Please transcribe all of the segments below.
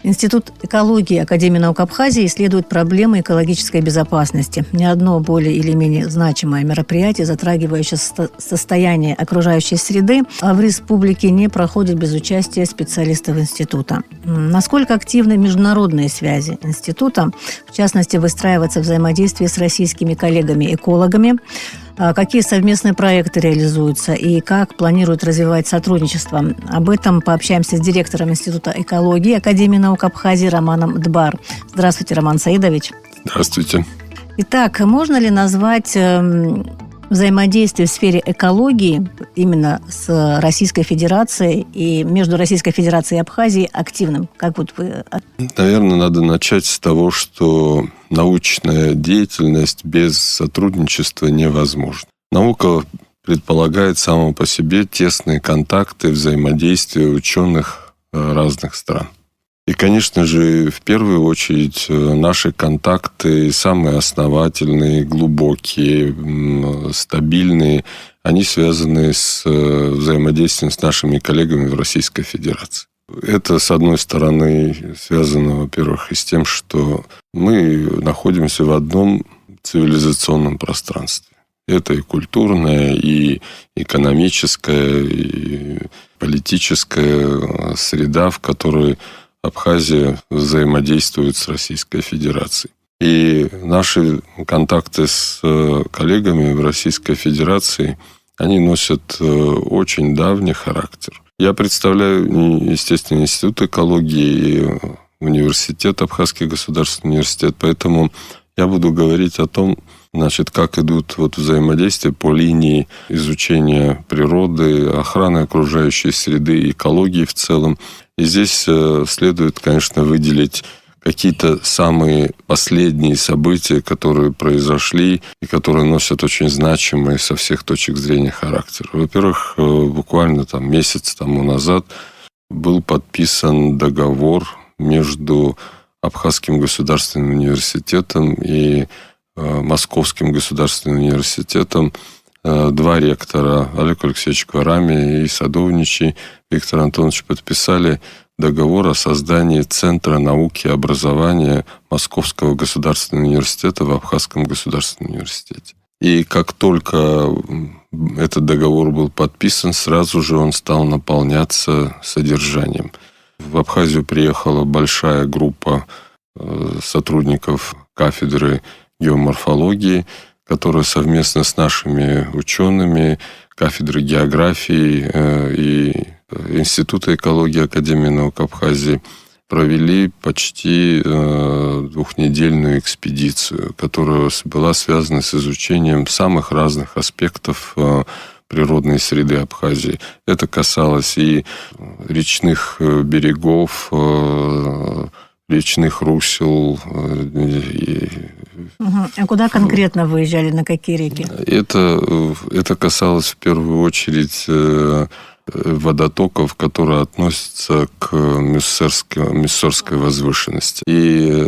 Институт экологии Академии наук Абхазии исследует проблемы экологической безопасности. Ни одно более или менее значимое мероприятие, затрагивающее состояние окружающей среды, в республике не проходит без участия специалистов института. Насколько активны международные связи института, в частности, выстраивается взаимодействие с российскими коллегами-экологами, какие совместные проекты реализуются и как планируют развивать сотрудничество. Об этом пообщаемся с директором Института экологии Академии наук Абхазии Романом Дбар. Здравствуйте, Роман Саидович. Здравствуйте. Итак, можно ли назвать взаимодействие в сфере экологии именно с Российской Федерацией и между Российской Федерацией и Абхазией активным? Как вот вы... Наверное, надо начать с того, что научная деятельность без сотрудничества невозможна. Наука предполагает само по себе тесные контакты, взаимодействие ученых разных стран. И, конечно же, в первую очередь наши контакты самые основательные, глубокие, стабильные, они связаны с взаимодействием с нашими коллегами в Российской Федерации. Это, с одной стороны, связано, во-первых, и с тем, что мы находимся в одном цивилизационном пространстве. Это и культурная, и экономическая, и политическая среда, в которой Абхазия взаимодействует с Российской Федерацией. И наши контакты с коллегами в Российской Федерации, они носят очень давний характер. Я представляю, естественно, Институт экологии и университет, Абхазский государственный университет, поэтому я буду говорить о том, как идут взаимодействия по линии изучения природы, охраны окружающей среды, экологии в целом. И здесь следует, конечно, выделить какие-то самые последние события, которые произошли и которые носят очень значимый со всех точек зрения характер. Во-первых, буквально месяц тому назад был подписан договор между Абхазским государственным университетом и Московским государственным университетом. Два ректора, Олег Алексеевич Кварами и Садовничий Виктор Антонович, подписали договор о создании Центра науки и образования Московского государственного университета в Абхазском государственном университете. И как только этот договор был подписан, сразу же он стал наполняться содержанием. В Абхазию приехала большая группа сотрудников кафедры геоморфологии, которая совместно с нашими учеными кафедры географии и Института экологии Академии наук Абхазии провели почти двухнедельную экспедицию, которая была связана с изучением самых разных аспектов природной среды Абхазии. Это касалось и речных берегов, речных русел. А куда конкретно выезжали, на какие реки? Это касалось в первую очередь водотоков, которые относятся к Миссорской возвышенности. И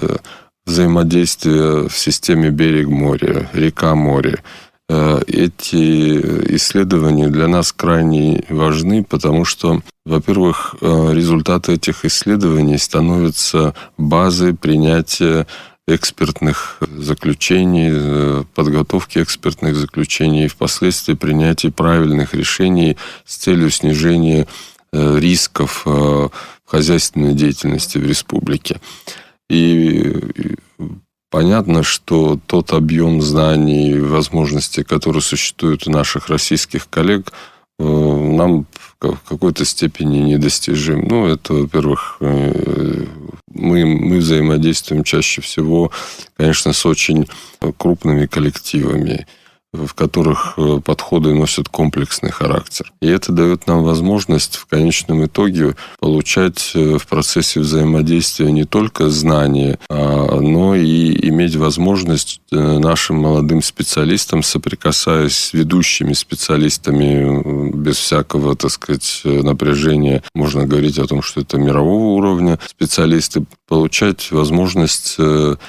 взаимодействие в системе берег-море, река-море. Эти исследования для нас крайне важны, потому что, во-первых, результаты этих исследований становятся базой принятия экспертных заключений, подготовки экспертных заключений и впоследствии принятия правильных решений с целью снижения рисков хозяйственной деятельности в республике. И понятно, что тот объем знаний и возможностей, которые существуют у наших российских коллег, нам в какой-то степени недостижим. Это, во-первых, мы взаимодействуем чаще всего, конечно, с очень крупными коллективами, в которых подходы носят комплексный характер. И это дает нам возможность в конечном итоге получать в процессе взаимодействия не только знания, но и иметь возможность нашим молодым специалистам, соприкасаясь с ведущими специалистами без всякого, напряжения, можно говорить о том, что это мирового уровня специалисты, получать возможность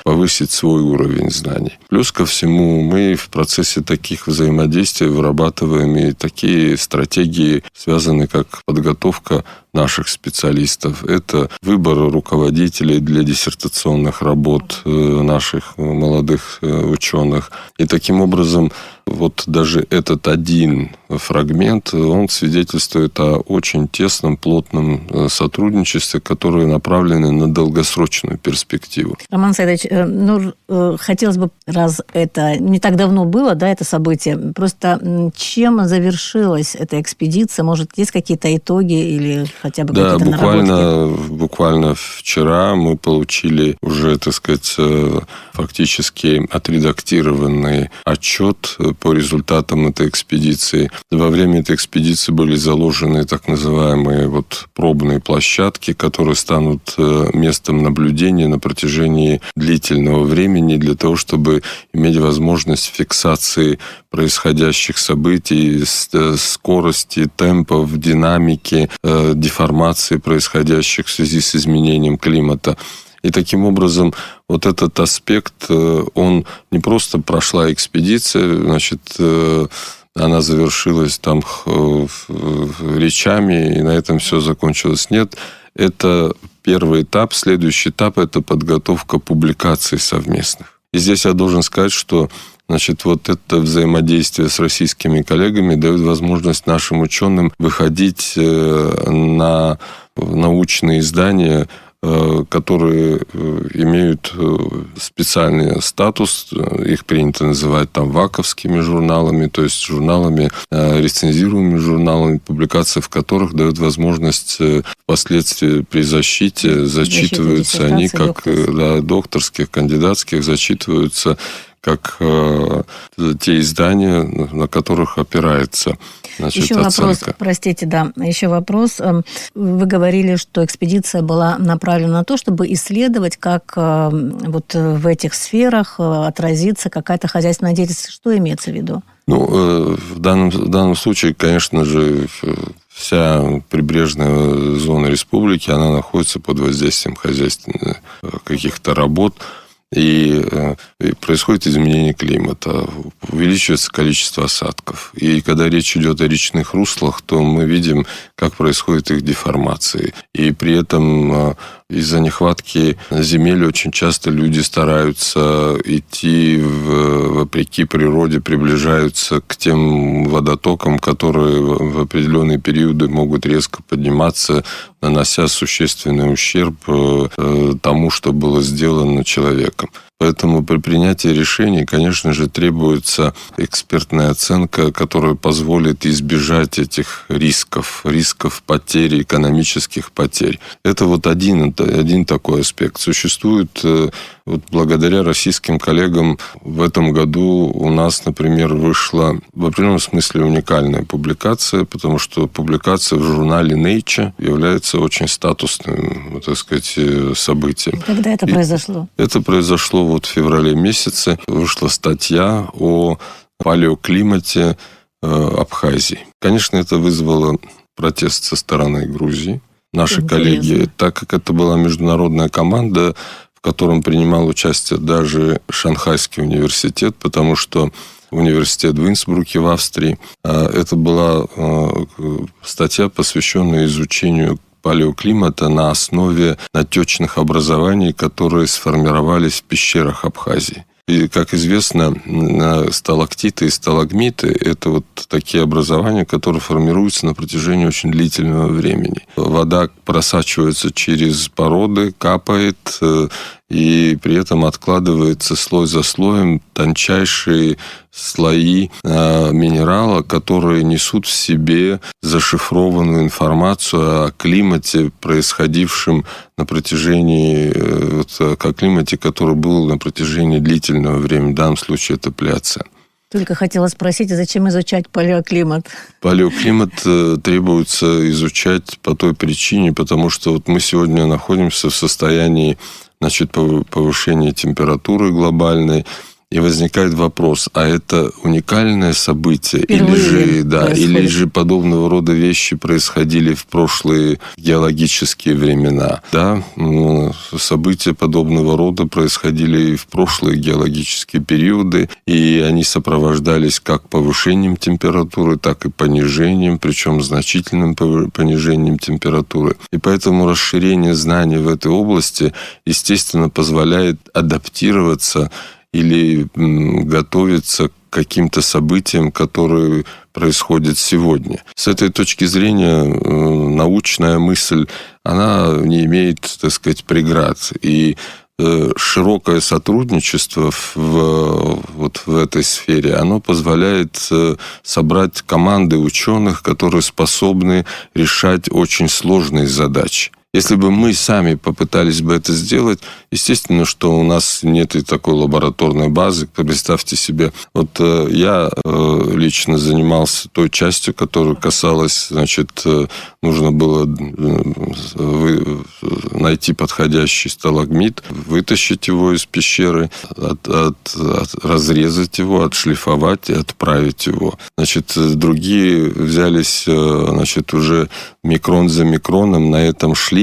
повысить свой уровень знаний. Плюс ко всему, мы в процессе таких взаимодействий вырабатываем и такие стратегии, связанные как подготовка наших специалистов. Это выбор руководителей для диссертационных работ наших молодых ученых. И таким образом вот даже этот один фрагмент, он свидетельствует о очень тесном, плотном сотрудничестве, которое направлено на долгосрочную перспективу. Роман Саидович, хотелось бы, раз это не так давно было, да, это событие, просто чем завершилась эта экспедиция? Может, есть какие-то итоги или хотя бы какие-то наработки? Буквально вчера мы получили уже, так сказать, фактически отредактированный отчет по результатам этой экспедиции. Во время этой экспедиции были заложены так называемые пробные площадки, которые станут местом наблюдения на протяжении длительного времени для того, чтобы иметь возможность фиксации происходящих событий, скорости, темпов, динамики, деформации происходящих в связи с изменением климата. И таким образом вот этот аспект, он не просто прошла экспедиция, она завершилась там речами, и на этом все закончилось. Нет, это первый этап. Следующий этап – это подготовка публикаций совместных. И здесь я должен сказать, что вот это взаимодействие с российскими коллегами дает возможность нашим ученым выходить на научные издания, которые имеют специальный статус, их принято называть ваковскими журналами, то есть журналами, рецензируемыми журналами, публикации в которых дают возможность впоследствии при защите зачитываются они как докторских, кандидатских, зачитываются как те издания, на которых опирается еще оценка. Вопрос, простите, еще вопрос. Вы говорили, что экспедиция была направлена на то, чтобы исследовать, как в этих сферах отразится какая-то хозяйственная деятельность. Что имеется в виду? В данном случае, конечно же, вся прибрежная зона республики, она находится под воздействием хозяйственных каких-то работ. И происходит изменение климата, увеличивается количество осадков. И когда речь идет о речных руслах, то мы видим, как происходит их деформации. И при этом из-за нехватки земель очень часто люди стараются идти вопреки природе, приближаются к тем водотокам, которые в определенные периоды могут резко подниматься, нанося существенный ущерб тому, что было сделано человеком. Поэтому при принятии решений, конечно же, требуется экспертная оценка, которая позволит избежать этих рисков потери, экономических потерь. Это один такой аспект. Существует, благодаря российским коллегам, в этом году у нас, например, вышла в определенном смысле уникальная публикация, потому что публикация в журнале Nature является очень статусным, событием. Когда это произошло? Это произошло в феврале месяце. Вышла статья о палеоклимате Абхазии. Конечно, это вызвало протест со стороны Грузии. Наши коллеги, так как это была международная команда, в котором принимал участие даже Шанхайский университет, потому что университет в Инсбруке в Австрии, это была статья, посвященная изучению палеоклимата на основе натечных образований, которые сформировались в пещерах Абхазии. И, как известно, сталактиты и сталагмиты – это такие образования, которые формируются на протяжении очень длительного времени. Вода просачивается через породы, капает, и при этом откладывается слой за слоем тончайшие слои минерала, которые несут в себе зашифрованную информацию о климате, происходившем на протяжении, о климате, который был на протяжении длительного времени. В данном случае это Плеоцен. Только хотела спросить, зачем изучать палеоклимат? Палеоклимат требуется изучать по той причине, потому что мы сегодня находимся в состоянии повышения температуры глобальной, И возникает вопрос, а это уникальное событие? Впервые или же подобного рода вещи происходили в прошлые геологические времена? Да, события подобного рода происходили и в прошлые геологические периоды, и они сопровождались как повышением температуры, так и понижением, причем значительным понижением температуры. И поэтому расширение знаний в этой области, естественно, позволяет адаптироваться или готовиться к каким-то событиям, которые происходят сегодня. С этой точки зрения научная мысль, она не имеет, так сказать, преград. И широкое сотрудничество в этой сфере, оно позволяет собрать команды ученых, которые способны решать очень сложные задачи. Если бы мы сами попытались бы это сделать, естественно, что у нас нет и такой лабораторной базы. Представьте себе, вот я лично занимался той частью, которая касалась, значит, нужно было найти подходящий сталагмит, вытащить его из пещеры, разрезать его, отшлифовать и отправить его. Значит, другие взялись, значит, уже микрон за микроном на этом шлифе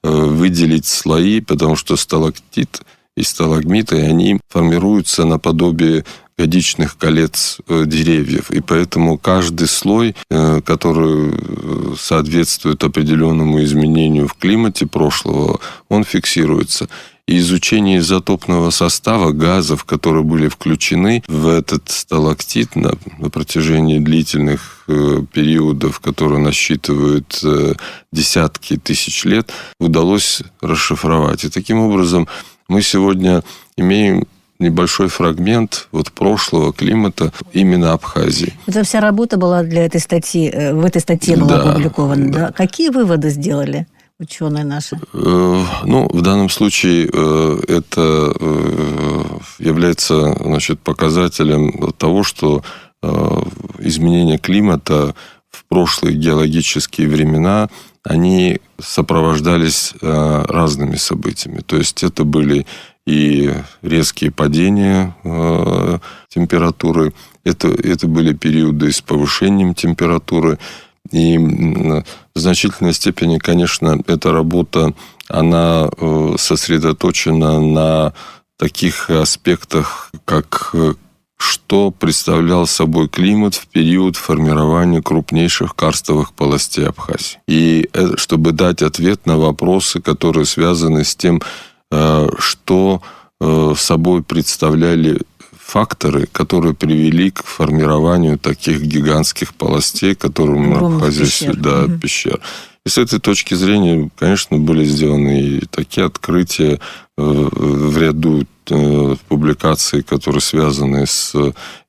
выделить слои, потому что сталактит и сталагмиты, они формируются наподобие годичных колец деревьев. И поэтому каждый слой, который соответствует определенному изменению в климате прошлого, он фиксируется. И изучение изотопного состава газов, которые были включены в этот сталактит на протяжении длительных периодов, которые насчитывают десятки тысяч лет, удалось расшифровать. И таким образом мы сегодня имеем небольшой фрагмент прошлого климата именно Абхазии. Это вся работа была для этой статьи, в этой статье была опубликована. Да. Какие выводы сделали ученые наши? В данном случае это является, значит, показателем того, что изменения климата в прошлые геологические времена, они сопровождались разными событиями. То есть это были и резкие падения температуры, это были периоды с повышением температуры. И в значительной степени, конечно, эта работа, она сосредоточена на таких аспектах, как что представлял собой климат в период формирования крупнейших карстовых полостей Абхазии. И чтобы дать ответ на вопросы, которые связаны с тем, что собой представляли факторы, которые привели к формированию таких гигантских полостей, которые мы в Абхазии, пещер. И с этой точки зрения, конечно, были сделаны и такие открытия в ряду публикаций, которые связаны с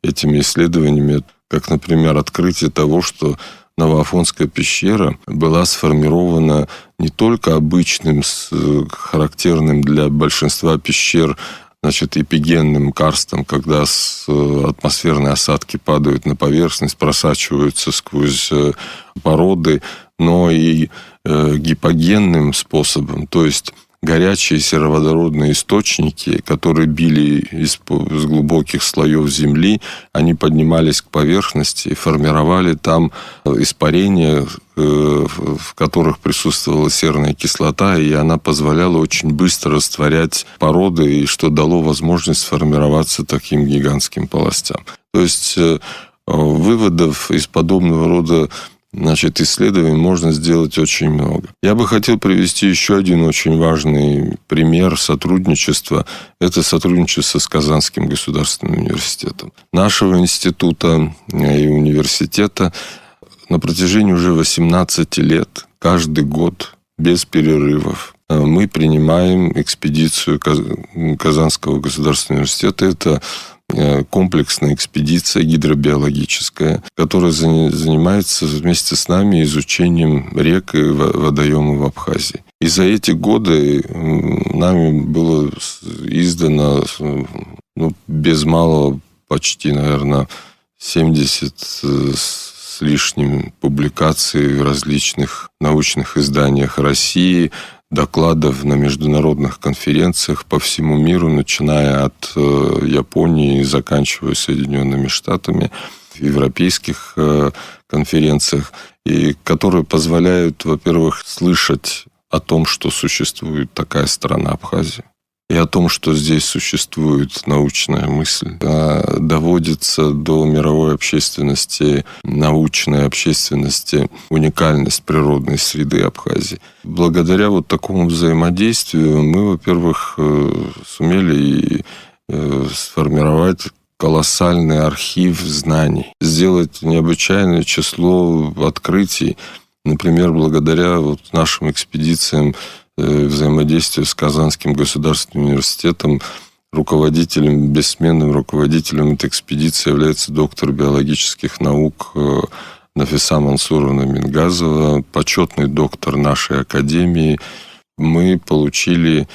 этими исследованиями, как, например, открытие того, что Новоафонская пещера была сформирована не только обычным, характерным для большинства пещер, значит, эпигенным карстом, когда атмосферные осадки падают на поверхность, просачиваются сквозь породы, но и гипогенным способом, то есть горячие сероводородные источники, которые били из глубоких слоев земли, они поднимались к поверхности и формировали там испарения, в которых присутствовала серная кислота, и она позволяла очень быстро растворять породы, и что дало возможность сформироваться таким гигантским полостям. То есть выводов из подобного рода, значит, исследований можно сделать очень много. Я бы хотел привести еще один очень важный пример сотрудничества. Это сотрудничество с Казанским государственным университетом. Нашего института и университета на протяжении уже 18 лет, каждый год, без перерывов, мы принимаем экспедицию Казанского государственного университета. Это комплексная экспедиция гидробиологическая, которая занимается вместе с нами изучением рек и водоемов в Абхазии. И за эти годы нами было издано без малого почти, наверное, 70 с лишним публикаций в различных научных изданиях России, докладов на международных конференциях по всему миру, начиная от Японии и заканчивая Соединенными Штатами, в европейских конференциях, и которые позволяют, во-первых, слышать о том, что существует такая страна Абхазия, и о том, что здесь существует научная мысль, доводится до мировой общественности, научной общественности уникальность природной среды Абхазии. Благодаря вот такому взаимодействию мы, во-первых, сумели сформировать колоссальный архив знаний, сделать необычайное число открытий. Например, благодаря вот нашим экспедициям, взаимодействию с Казанским государственным университетом, бессменным руководителем этой экспедиции является доктор биологических наук Нафиса Мансуровна Мингазова, почетный доктор нашей академии. Мы получили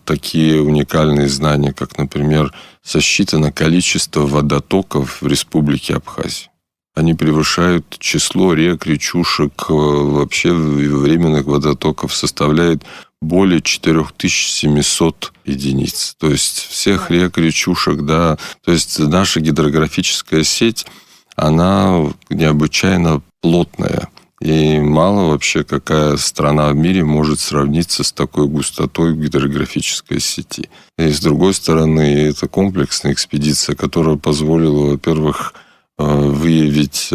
такие уникальные знания, как, например, сосчитано количество водотоков в Республике Абхазия. Они превышают число рек, речушек, вообще временных водотоков составляет более 4700 единиц. То есть всех рек, речушек, да. То есть наша гидрографическая сеть, она необычайно плотная. И мало вообще какая страна в мире может сравниться с такой густотой гидрографической сети. И с другой стороны, это комплексная экспедиция, которая позволила, во-первых, выявить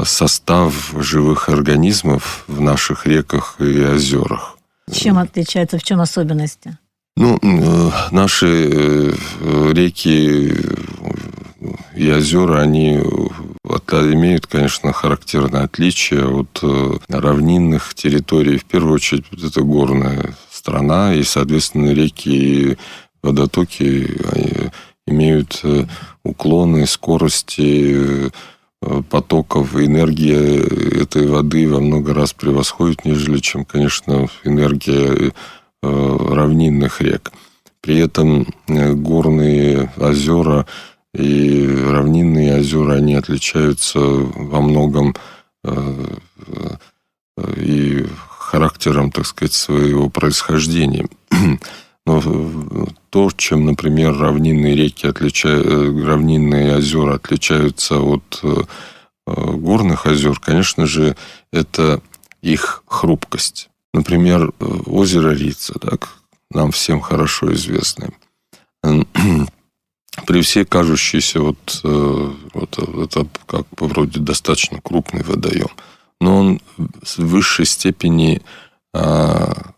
состав живых организмов в наших реках и озерах. Чем отличается, в чем особенности? Наши реки и озера, они имеют, конечно, характерное отличие от равнинных территорий. В первую очередь, это горная страна, и, соответственно, реки и водотоки имеют уклоны, скорости потоков, энергия этой воды во много раз превосходит, нежели чем, конечно, энергия равнинных рек. При этом горные озера и равнинные озера, они отличаются во многом и характером, так сказать, своего происхождения. Но то, чем, например, равнинные озера отличаются от горных озер, конечно же, это их хрупкость. Например, озеро Рица, так, нам всем хорошо известное. При всей кажущейся это как бы вроде достаточно крупный водоем, но он в высшей степени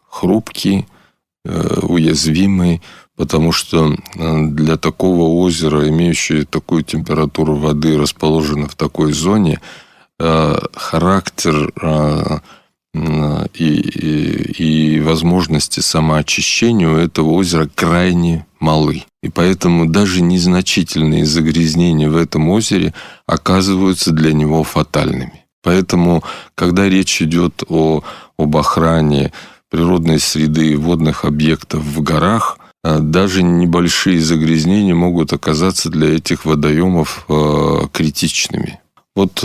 хрупкий, уязвимый, потому что для такого озера, имеющего такую температуру воды, расположено в такой зоне, характер и возможности самоочищения у этого озера крайне малы. И поэтому даже незначительные загрязнения в этом озере оказываются для него фатальными. Поэтому, когда речь идет об охране природной среды и водных объектов в горах, даже небольшие загрязнения могут оказаться для этих водоемов критичными. Вот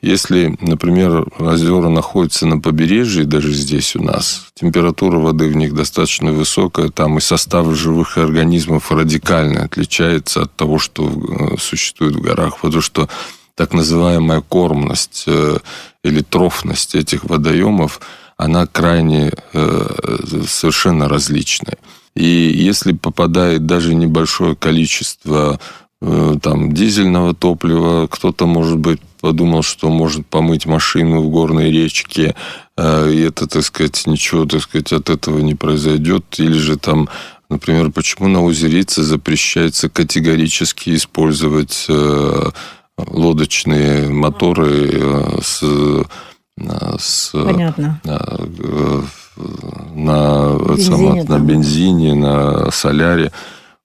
если, например, озера находятся на побережье, даже здесь у нас, температура воды в них достаточно высокая, там и состав живых организмов радикально отличается от того, что существует в горах, потому что так называемая кормность или трофность этих водоемов, она крайне совершенно различная. И если попадает даже небольшое количество дизельного топлива, кто-то, может быть, подумал, что может помыть машину в горной речке, и это, так сказать, ничего, так сказать, от этого не произойдет. Или же например, почему на озере Рица запрещается категорически использовать лодочные моторы Понятно. на бензине, на соляре.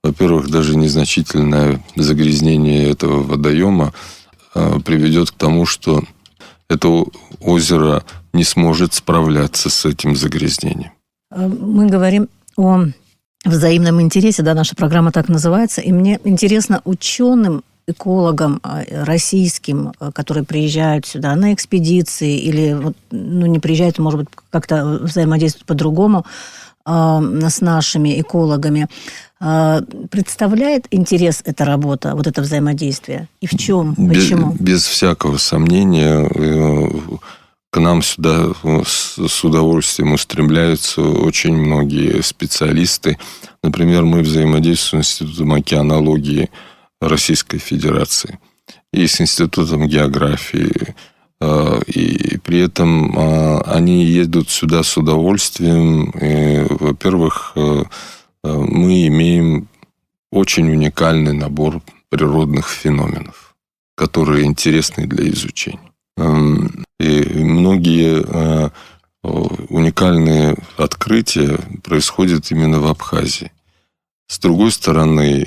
Во-первых, даже незначительное загрязнение этого водоема приведет к тому, что это озеро не сможет справляться с этим загрязнением. Мы говорим о взаимном интересе, да, наша программа так называется, и мне интересно, ученым экологам российским, которые приезжают сюда на экспедиции или не приезжают, может быть, как-то взаимодействуют по-другому с нашими экологами, представляет интерес эта работа, вот это взаимодействие? И в чем? Почему? Без всякого сомнения, к нам сюда с удовольствием устремляются очень многие специалисты. Например, мы взаимодействуем с Институтом океанологии Российской Федерации и с Институтом географии. И при этом они едут сюда с удовольствием. И, во-первых, мы имеем очень уникальный набор природных феноменов, которые интересны для изучения. И многие уникальные открытия происходят именно в Абхазии. С другой стороны,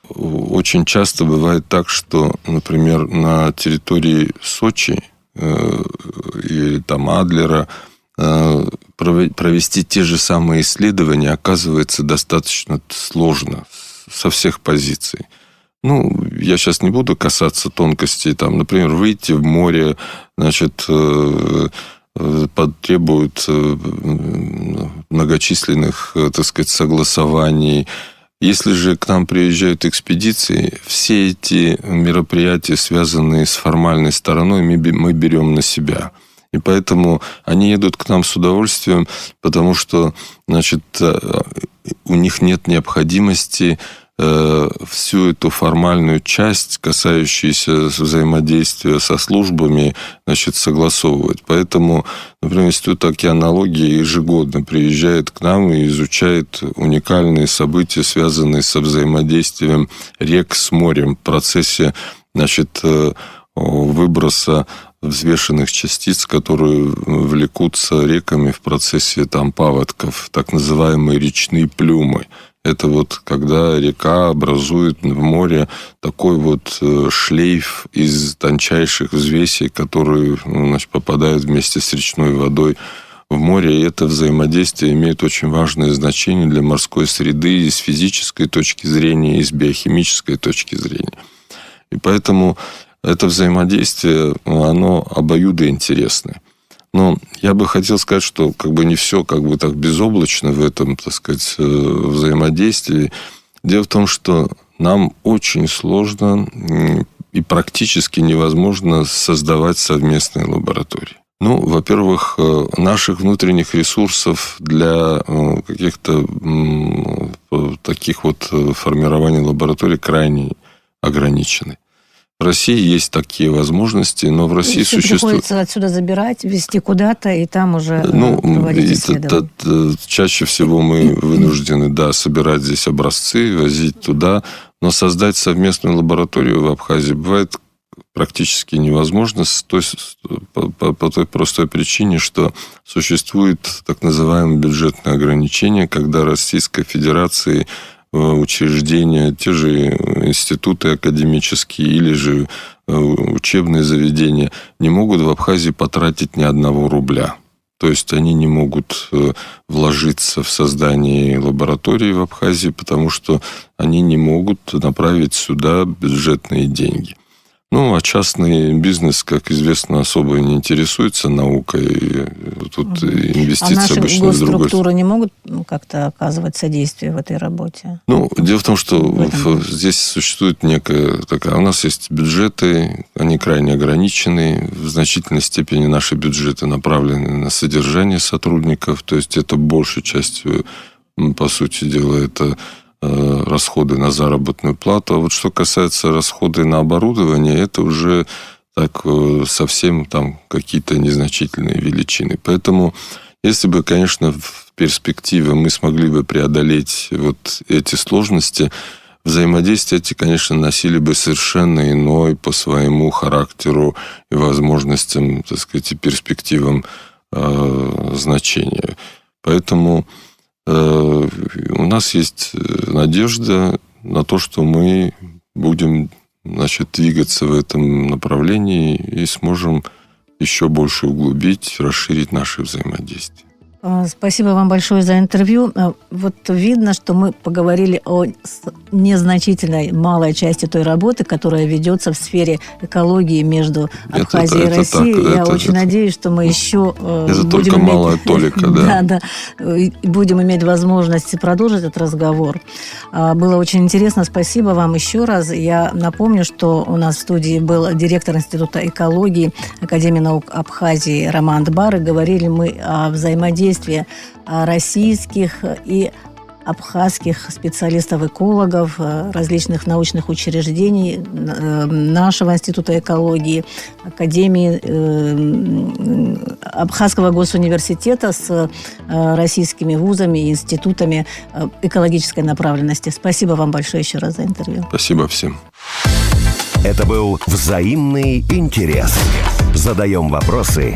очень часто бывает так, что, например, на территории Сочи или там Адлера провести те же самые исследования оказывается достаточно сложно со всех позиций. Я сейчас не буду касаться тонкостей. Там, например, выйти в море, потребует многочисленных, так сказать, согласований. Если же к нам приезжают экспедиции, все эти мероприятия, связанные с формальной стороной, мы берем на себя. И поэтому они едут к нам с удовольствием, потому что, у них нет необходимости всю эту формальную часть, касающуюся взаимодействия со службами, согласовывать. Поэтому, например, Институт океанологии ежегодно приезжает к нам и изучает уникальные события, связанные со взаимодействием рек с морем в процессе, выброса взвешенных частиц, которые влекутся реками в процессе паводков, так называемые речные плюмы. Это когда река образует в море такой шлейф из тончайших взвесей, которые попадают вместе с речной водой в море. И это взаимодействие имеет очень важное значение для морской среды и с физической точки зрения, и с биохимической точки зрения. И поэтому это взаимодействие, оно обоюдоинтересное. Но я бы хотел сказать, что не все так безоблачно в этом, взаимодействии. Дело в том, что нам очень сложно и практически невозможно создавать совместные лаборатории. Во-первых, наших внутренних ресурсов для каких-то таких формирований лабораторий крайне ограничены. В России есть такие возможности, но в России существует... Приходится отсюда забирать, везти куда-то, и там уже проводить исследования. Чаще всего мы вынуждены, собирать здесь образцы, возить туда, но создать совместную лабораторию в Абхазии бывает практически невозможно по той простой причине, что существует так называемое бюджетное ограничение, когда Российской Федерации учреждения, те же институты академические или же учебные заведения не могут в Абхазии потратить ни одного рубля. То есть они не могут вложиться в создание лаборатории в Абхазии, потому что они не могут направить сюда бюджетные деньги. А частный бизнес, как известно, особо не интересуется наукой. Тут инвестиции обычно в другой... А наши госструктуры не могут как-то оказывать содействие в этой работе? Дело в том, что здесь существует некая такая... У нас есть бюджеты, они крайне ограничены. В значительной степени наши бюджеты направлены на содержание сотрудников. То есть это большей частью, по сути дела, это... расходы на заработную плату. А что касается расходов на оборудование, это уже совсем какие-то незначительные величины. Поэтому, если бы, конечно, в перспективе мы смогли бы преодолеть эти сложности, взаимодействия эти, конечно, носили бы совершенно иной по своему характеру и возможностям, и перспективам значения. Поэтому у нас есть надежда на то, что мы будем, двигаться в этом направлении и сможем еще больше углубить, расширить наши взаимодействия. Спасибо вам большое за интервью. Вот видно, что мы поговорили о незначительной, малой части той работы, которая ведется в сфере экологии между Абхазией и Россией. Я очень надеюсь, что мы еще это будем только иметь... малая толика, да. Да, будем иметь возможность продолжить этот разговор. Было очень интересно. Спасибо вам еще раз. Я напомню, что у нас в студии был директор Института экологии Академии наук Абхазии Роман Дбар. И говорили мы о взаимодействии российских и абхазских специалистов-экологов, различных научных учреждений, нашего Института экологии, Академии Абхазского госуниверситета с российскими вузами и институтами экологической направленности. Спасибо вам большое еще раз за интервью. Спасибо всем. Это был «Взаимный интерес». Задаем вопросы,